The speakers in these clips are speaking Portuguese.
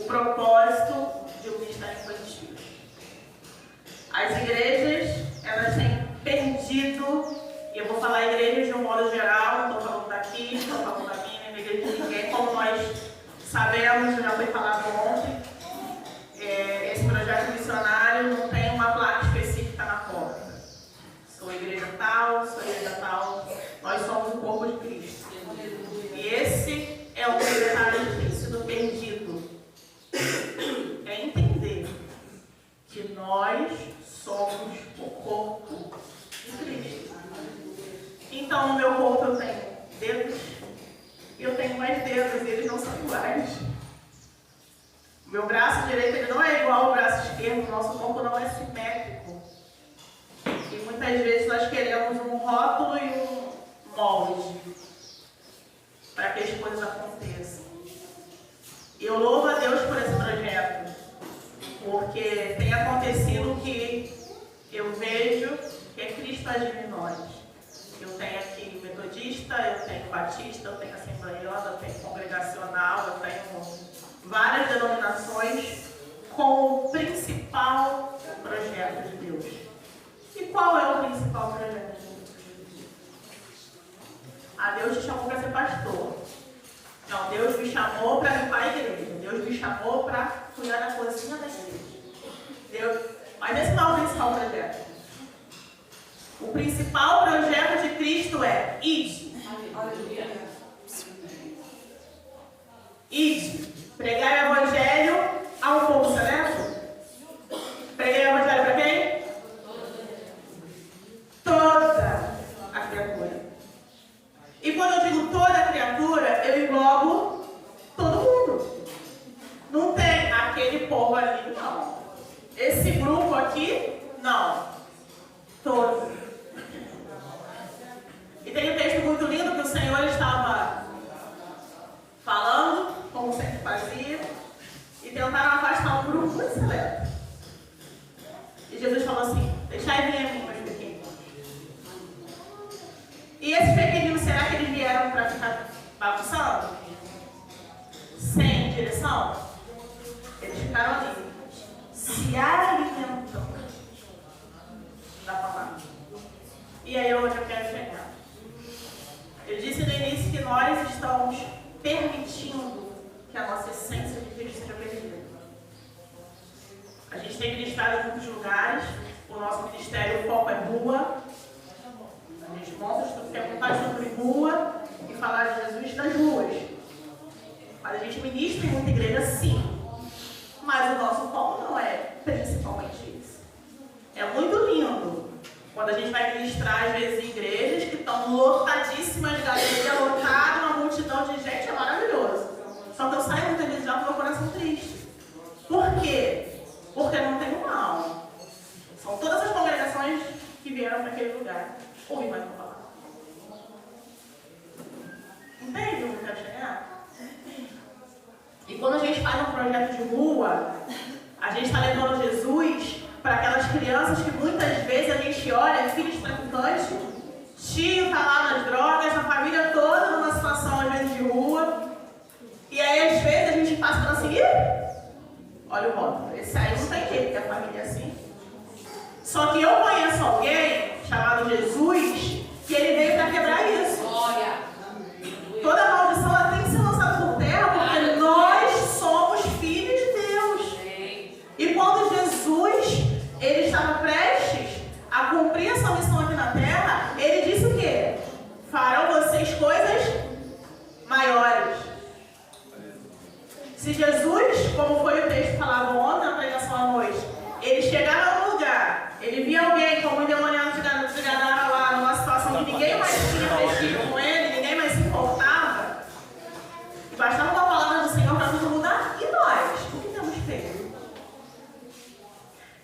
o propósito de um ministério infantil. As igrejas, elas têm perdido, e eu vou falar igrejas de um modo geral, não estou falando daqui, não estou falando da minha, nem da igreja de ninguém, como nós sabemos, já foi falado ontem, esse projeto missionário não tem uma placa específica na porta. Sou igreja tal, nós somos o corpo de Cristo. E esse é o detalhe que tem sido perdido. É entender que nós somos o corpo de Cristo. Então, no meu corpo eu tenho dedos, e eu tenho mais dedos, e eles não são iguais. O meu braço direito ele não é igual ao braço esquerdo, o nosso corpo não é simétrico. E muitas vezes nós queremos um rótulo e um molde para que as coisas aconteçam. E eu louvo a Deus por esse projeto, porque tem acontecido que eu vejo que é Cristo agindo em nós. Eu tenho aqui metodista, eu tenho batista, eu tenho assembleiana, eu tenho congregacional, eu tenho várias denominações com o principal projeto de Deus. E qual é o principal projeto de Deus? Deus te chamou para ser pastor. Não, Deus me chamou para limpar a igreja. Deus me chamou para cuidar da cozinha da igreja. Mas esse não é o principal projeto. O principal projeto de Cristo é ide. Ide. Pregar o evangelho a um povo seleto. Pregar o evangelho para quem? Toda a criatura. E quando eu digo toda a criatura, eu englobo todo mundo. Não tem aquele povo ali, não. Esse grupo aqui, não. Todos. E tem um texto muito lindo que o Senhor estava falando, como sempre fazia, e tentaram afastar um grupo muito seleto. E Jesus falou assim: deixai vir a mim, meus pequeninos. E esses pequeninos, será que eles vieram para ficar bagunçando? Sem direção? Eles ficaram ali, se alimentando da palavra. E aí é onde eu quero chegar. Eu disse no início que nós estamos permitindo que a nossa essência de Cristo seja perdida. A gente tem ministrado em muitos lugares, o nosso ministério, o foco é rua. A gente mostra que é contar sobre rua e falar de Jesus nas ruas. Mas a gente ministra em muita igreja, sim. Mas o nosso foco não é principalmente isso. É muito lindo quando a gente vai ministrar, às vezes, em igrejas que estão lotadíssimas, galeria lotada, uma multidão de gente, é maravilhoso. Só que eu saio muitas vezes já com meu coração triste. Por quê? Porque não tem um mal. São todas as congregações que vieram para aquele lugar. Ouvi mais uma palavra. Entende onde eu quero chegar? E quando a gente faz um projeto de rua, a gente está levando Jesus para aquelas crianças que muitas vezes a gente olha, filhos de traficantes, tio está lá nas drogas, a família toda numa situação às vezes de rua. E aí às vezes a gente passa para assim, olha o rótulo, esse aí não tem jeito, que a família é assim. Só que eu conheço alguém chamado Jesus, que ele veio para quebrar isso. Toda maldição ela tem que ser lançada por terra, porque nós somos filhos de Deus. E quando Jesus ele estava prestes a cumprir essa missão aqui na terra, ele disse o quê? Farão vocês coisas maiores. Se Jesus, como foi o texto que falava ontem na pregação à noite, ele chegava num lugar, ele via alguém como um endemoniado de Gadara lá, numa situação que ninguém mais tinha mexido com ele, ninguém mais se importava, e bastava uma palavra do Senhor para tudo mudar. E nós? O que temos feito?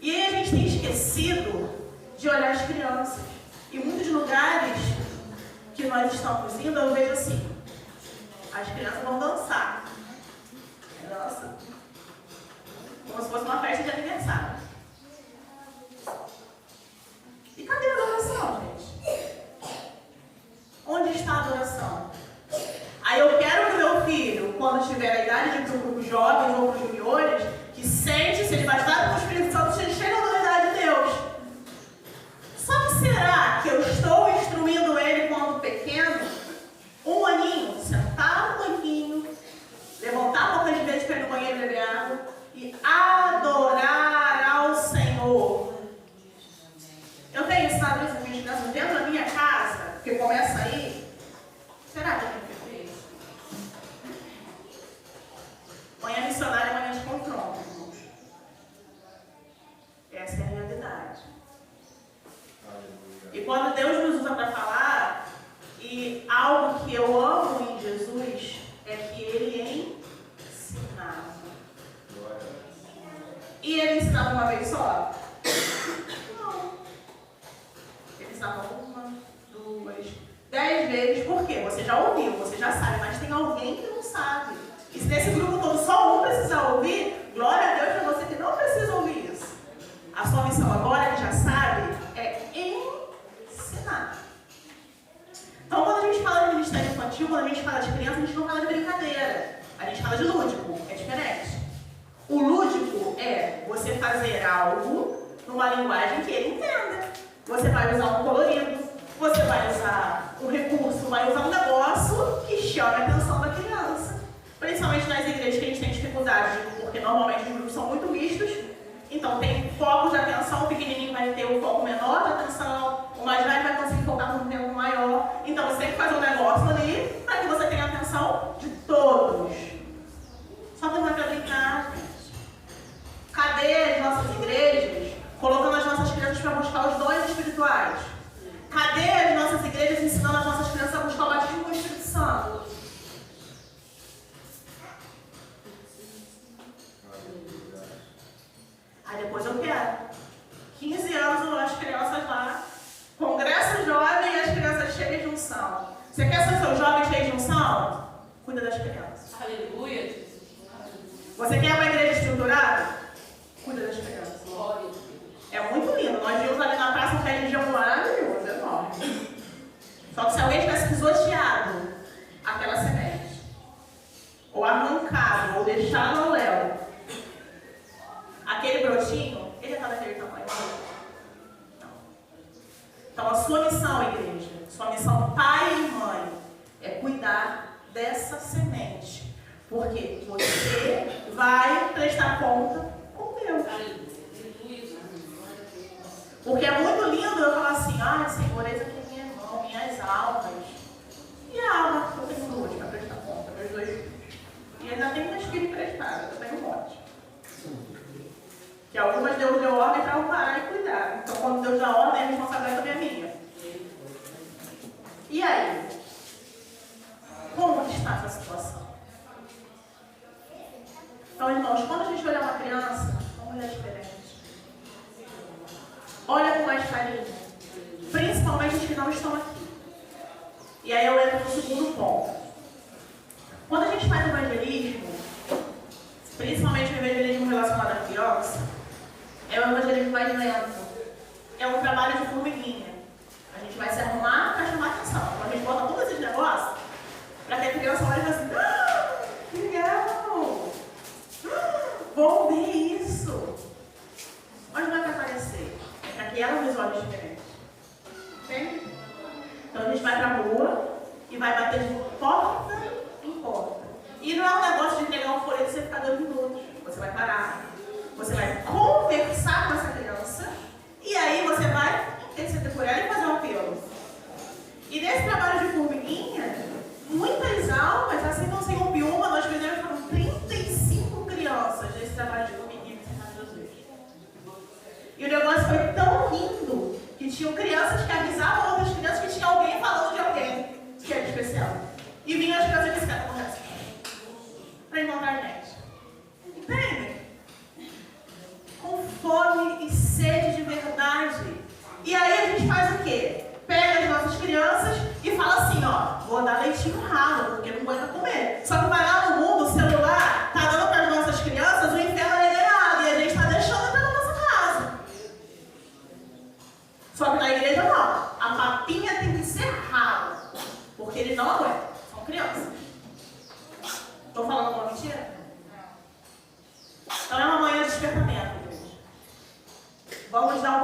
E aí a gente tem esquecido de olhar as crianças. Em muitos lugares que nós estamos indo, eu vejo assim, as crianças vão dançar. Dança. Como se fosse uma festa de aniversário. E cadê a adoração, gente? Onde está a adoração? Aí eu quero que meu filho, quando tiver a idade de ir para o grupo jovens ou outros juniores, que sente ser batizado com o Espírito Santo, cheio da autoridade de Deus. Só que será que eu estou instruindo ele quando pequeno, um aninho, sentar no banquinho, levantar a boca de vez para ir no banheiro beber água e adorar ao Senhor? Eu tenho ensinado isso às minhas crianças dentro da minha casa, porque começa aí. Será que eu tenho feito isso? Manhã missionária, manhã de confronto, irmãos. Essa é a realidade. E quando Deus nos usa para falar, e algo que eu amo em Jesus é que Ele ensinava. E Ele ensinava uma vez só? Não. Ele ensinava uma, duas, 10 vezes. Por quê? Você já ouviu, você já sabe, mas tem alguém que não sabe. E se nesse grupo todo só um precisar ouvir, glória a Deus para você que não precisa ouvir isso. A sua missão agora, que já sabe, é ensinar. Então, quando a gente fala de ministério infantil, quando a gente fala de criança, a gente não fala de brincadeira. A gente fala de lúdico. É diferente. O lúdico é você fazer algo numa linguagem que ele entenda. Você vai usar um colorido, você vai usar um recurso, vai usar um negócio que chame a atenção da criança. Principalmente nas igrejas que a gente tem dificuldade, porque normalmente os grupos são muito mistos. Então tem focos de atenção, o pequenininho vai ter um foco menor de atenção, o mais velho vai conseguir focar num tempo maior. Então você tem que fazer um negócio ali para que você tenha a atenção de todos. Só que não é para brincar, gente. Cadê as nossas igrejas colocando as nossas crianças para buscar os dons espirituais? Cadê as nossas igrejas ensinando as nossas crianças a buscar o batismo com o Espírito Santo? Aí depois eu quero 15 anos as crianças lá, congresso jovem e as crianças cheias de unção. Você quer ser seu jovem cheio de unção? Cuida das crianças. Aleluia. Você quer uma igreja estruturada? Cuida das crianças. É muito lindo. Nós vimos ali na praça um pé de jambu maravilhoso, enorme. Só que se alguém tivesse pisoteado aquela semente, ou arrancado, ou deixado ao léu, aquele brotinho, ele já está daquele tamanho. Não. Então a sua missão, igreja, sua missão pai e mãe, é cuidar dessa semente. Porque você vai prestar conta com Deus. Porque é muito lindo eu falar assim, Senhor, eis aqui minha irmã, minhas almas. E a alma que eu tenho duas para prestar conta, meus 2 filhos. E ainda tem meus filhos emprestados, eu tenho um monte. Que algumas Deus deu ordem para eu parar e cuidar. Então, quando Deus dá ordem, a responsabilidade também é minha. E aí? Como está essa situação? Então, irmãos, quando a gente olha uma criança, vamos olhar diferente. Olha com mais carinho. Principalmente os que não estão aqui. E aí eu entro no segundo ponto. Quando a gente faz evangelismo, principalmente o evangelismo relacionado à criança, é um evangelismo mais lento. É um trabalho de formiguinha. A gente vai se arrumar para chamar atenção. Então a gente bota todos esses negócios para que a criança olhe e fale assim, que legal! Vou ver isso! Onde vai aparecer? É para que ela visualize diferente. Entende? Então a gente vai para a rua e vai bater de porta em porta. E não é um negócio de entregar um folheto e você ficar 2 minutos. Você vai parar. Você vai conversar com essa criança e aí você vai interceder por ela e fazer um apelo. E nesse trabalho de formiguinha, muitas almas, assim não sem uma, nós fizemos foram 35 crianças nesse trabalho de formiguinha no Jesus. E o negócio foi tão lindo que tinham crianças que avisavam outras crianças que tinha alguém falando de alguém que era especial. E vinham as crianças que estavam conversando para encontrar a gente. Entende? Com fome e sede de verdade. E aí a gente faz o quê? Pega as nossas crianças e fala assim, vou dar leitinho ralo, porque não aguenta comer. Só que vai lá no mundo, o celular tá dando para as nossas crianças o inferno é ganhado e a gente está deixando entrar na nossa casa. Só que na igreja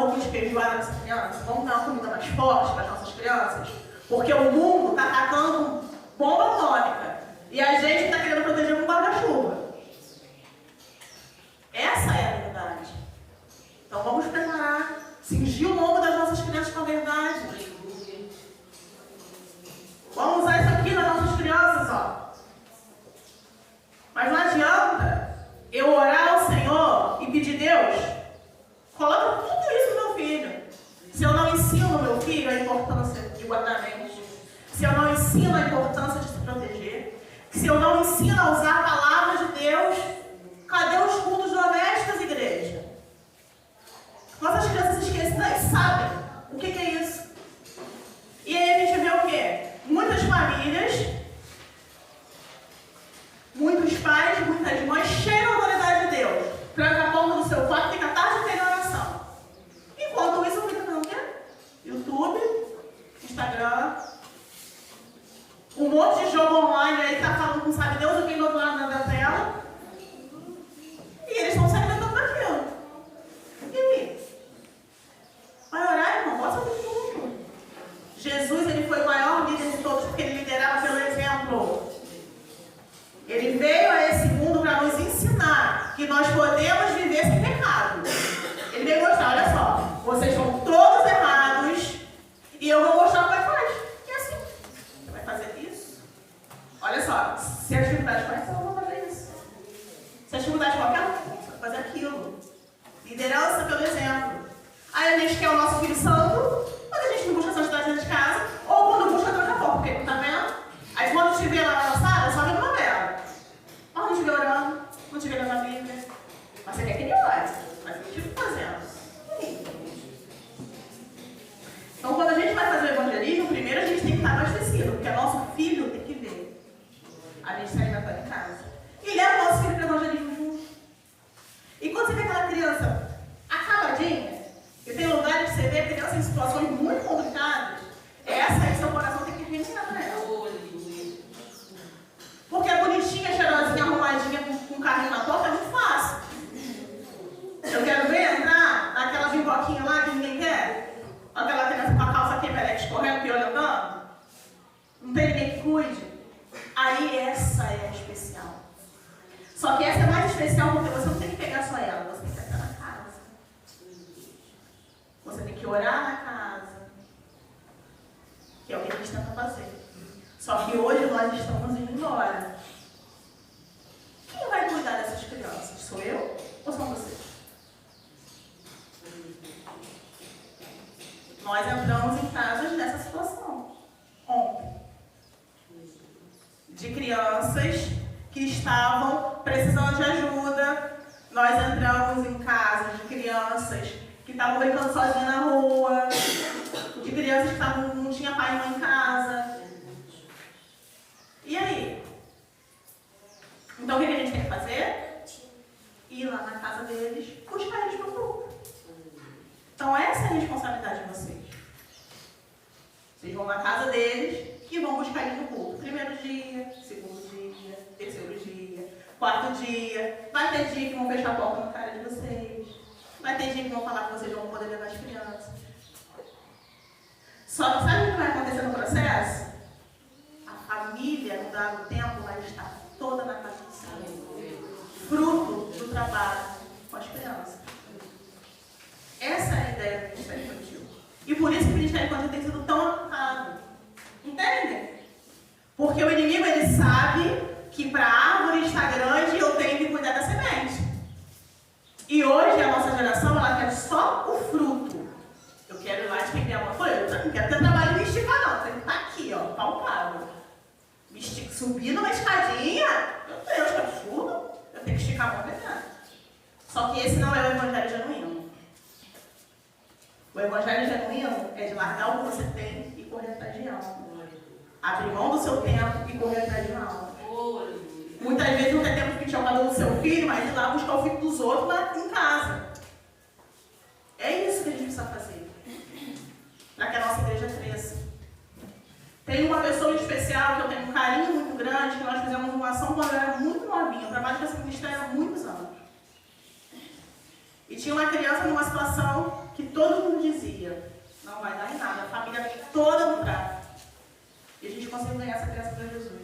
pouquinho de feijoada nessa criança? Vamos dar uma comida mais forte para as nossas crianças? Porque o mundo está atacando bomba atômica. E a gente está querendo proteger com guarda-chuva. Essa é a verdade. Então vamos preparar, cingir o lombo das nossas crianças com a verdade. Vamos usar isso aqui nas nossas crianças, ó. Mas não adianta eu orar ao Senhor e pedir, Deus, coloca tudo isso no meu filho. Se eu não ensino ao meu filho a importância de guardar a mente, se eu não ensino a importância de se proteger, se eu não ensino a usar a palavra de Deus, cadê os cultos domésticos, igreja? Nossas crianças esquecem, nem sabem o que é isso. E aí a gente vê o quê? Muitas famílias, muitos pais, muitas mães cheiam a autoridade de Deus, tranca a porta do seu quarto e fica a tarde inteira em oração. Enquanto isso, fica fazendo o quê? YouTube, Instagram, um monte de jogo online aí que tá falando com sabe Deus o que do outro lado da tela. E eles estão se alimentando daquilo. E aí? Vai orar, irmão? Bota tudo junto. Jesus, ele foi o maior líder de todos porque ele liderava pelo exemplo. Ele veio a esse mundo para nos ensinar que nós podemos viver sem pecado. Ele veio mostrar, olha só, vocês estão todos errados e eu vou mostrar como é que faz. E assim, você vai fazer isso? Olha só, se a dificuldade faz, eu vou fazer isso. Se a dificuldade qualquer um, você vai fazer aquilo. Liderança pelo exemplo. Aí a gente quer o nosso filho santo, mas a gente não busca santidade dentro de casa, ou quando busca, troca a foto, porque não tá vendo? Aí quando te vê lá na sala, só vê uma vela. Mas não te vê orando, não te vê lendo a Bíblia. Mas você quer que ele ore, mas o que eu estou fazendo? Então quando a gente vai fazer o evangelismo, primeiro a gente tem que estar abastecido, porque nosso filho tem que ver. A gente se alimentando em casa. E leva o nosso filho para o evangelismo junto. E quando você vê aquela criança acabadinha, e tem lugares que você vê criança em situações muito complicadas, essa aí seu coração tem que reinar para ela. Porque a bonitinha, cheirosinha, arrumadinha, com um carrinho na porta é muito fácil. Eu quero ver entrar naquela bimboquinha lá que ninguém quer. Aquela criança com a calça quebrada, escorrendo, piolho andando. Não tem ninguém que cuide. Aí essa é a especial. Só que essa é mais especial porque você não tem que pegar só ela, você tem que pegar na casa. Você tem que orar na casa. Que é o que a gente tenta fazer. Só que hoje nós estamos indo embora. Quem vai cuidar dessas crianças? Sou eu ou são vocês? Nós entramos em casas nessa situação. Ontem. De crianças que estavam precisando de ajuda. Nós entramos em casas de crianças que estavam brincando sozinhas na rua. De crianças que não tinha pai e mãe em casa. E aí? Então o que a gente tem que fazer? Ir lá na casa deles, buscar eles para o culto. Então essa é a responsabilidade de vocês. Vocês vão na casa deles e vão buscar eles no culto. Primeiro dia, segundo dia, terceiro dia, quarto dia. Vai ter dia que vão fechar a porta na cara de vocês. Vai ter dia que vão falar que vocês vão poder levar as crianças. Só que sabe o que vai acontecer no processo? A família, no dado tempo, vai estar toda na casa do Senhor. Fruto do trabalho com as crianças. Essa é a ideia do Ministério Infantil. E por isso que o Ministério Infantil tem sido tão atacado. Entendem? Porque o inimigo, ele sabe que para a árvore estar grande, eu tenho que cuidar da semente. E hoje a nossa geração, ela quer só o fruto. Eu quero ir lá estender a mão. Eu não quero ter trabalho de me esticar, não. Tem que estar aqui, ó, palpável. Subir numa escadinha, meu Deus, que absurdo. Eu tenho que esticar a mão verdade. Só que esse não é o evangelho genuíno. O evangelho genuíno é de largar o que você tem e correr atrás de algo. Abrir mão do seu tempo e correr atrás de algo. Muitas vezes não tem tempo de pedir ao cada do seu filho, mas ir lá buscar o filho dos outros lá em casa. É isso que a gente precisa fazer. Para que a nossa igreja cresça. Tem uma pessoa especial que eu tenho um carinho muito grande, que nós fizemos uma ação quando eu era muito novinha. Eu trabalho com esse ministério há muitos anos. E tinha uma criança numa situação que todo mundo dizia, não vai dar em nada, a família toda no prato. E a gente conseguiu ganhar essa criança para Jesus.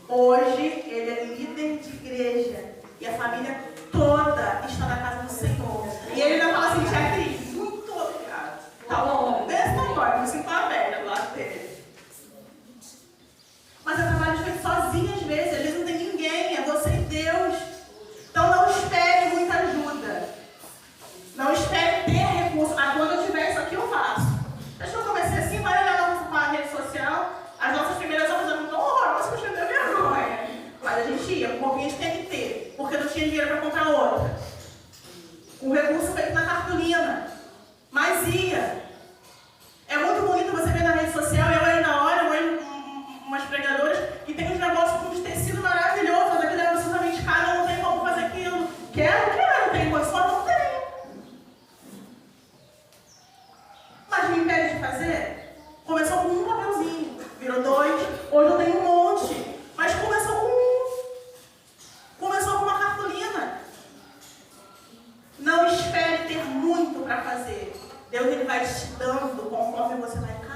Hoje, ele é líder de igreja. E a família toda está na casa do Senhor. E ele ainda fala assim, tia Cris, muito obrigada. Tá bom, desse tamanho, me sinto aberta do lado dele. Mas é trabalho feito sozinho às vezes não tem ninguém, é você e Deus. Então não espere muita ajuda. Não espere ter recurso. Ah, quando eu tiver isso aqui eu faço. Acho que eu comecei assim, vai olhar na nossa rede social, as nossas primeiras aulas eram tão horrorosas que eu tinha vergonha. Mas a gente ia com um pouquinho de TNT, porque não tinha dinheiro para comprar outra. Com recurso feito na cartolina. Mas ia. É muito bonito você ver na rede social, eu aí na hora, umas pregadoras que tem uns negócios com uns tecidos maravilhosos, mas aquilo é absolutamente caro, eu não tenho como fazer aquilo. Quero, tem condição, não tenho. Mas me impede de fazer? Começou com um papelzinho, virou 2, hoje eu tenho um monte. Mas começou com um. Começou com uma cartolina. Não espere ter muito para fazer. Deus ele vai te dando conforme você vai caminhando.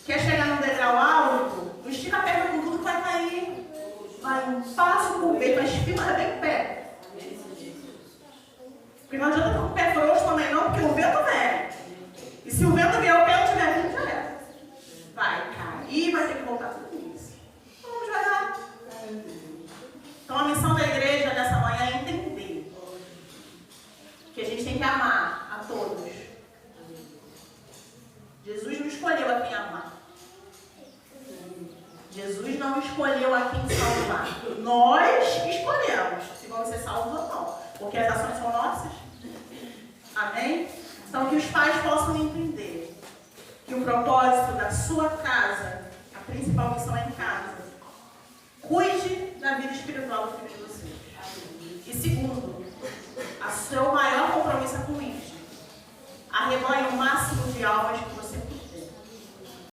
Quer chegar num degrau alto? Não estica a perna com tudo que vai cair. Vai um passo por vez, mas firma bem o pé. Porque não adianta estar com o pé frouxo também não, porque o vento vem. E se o vento vier, o pé não tiver vindo, já é. Vai cair, vai ter que voltar tudo isso. Vamos devagar. Então a missão da igreja nessa manhã é entender que a gente tem que amar a todos. Jesus não escolheu a quem amar. Jesus não escolheu a quem salvar. Nós escolhemos se vamos ser salvos ou não. Porque as ações são nossas. Amém? Então que os pais possam entender que o propósito da sua casa, a principal missão é em casa. Cuide da vida espiritual do filho de vocês. E segundo, o seu maior compromisso é com isso. Arrebanhe o máximo de almas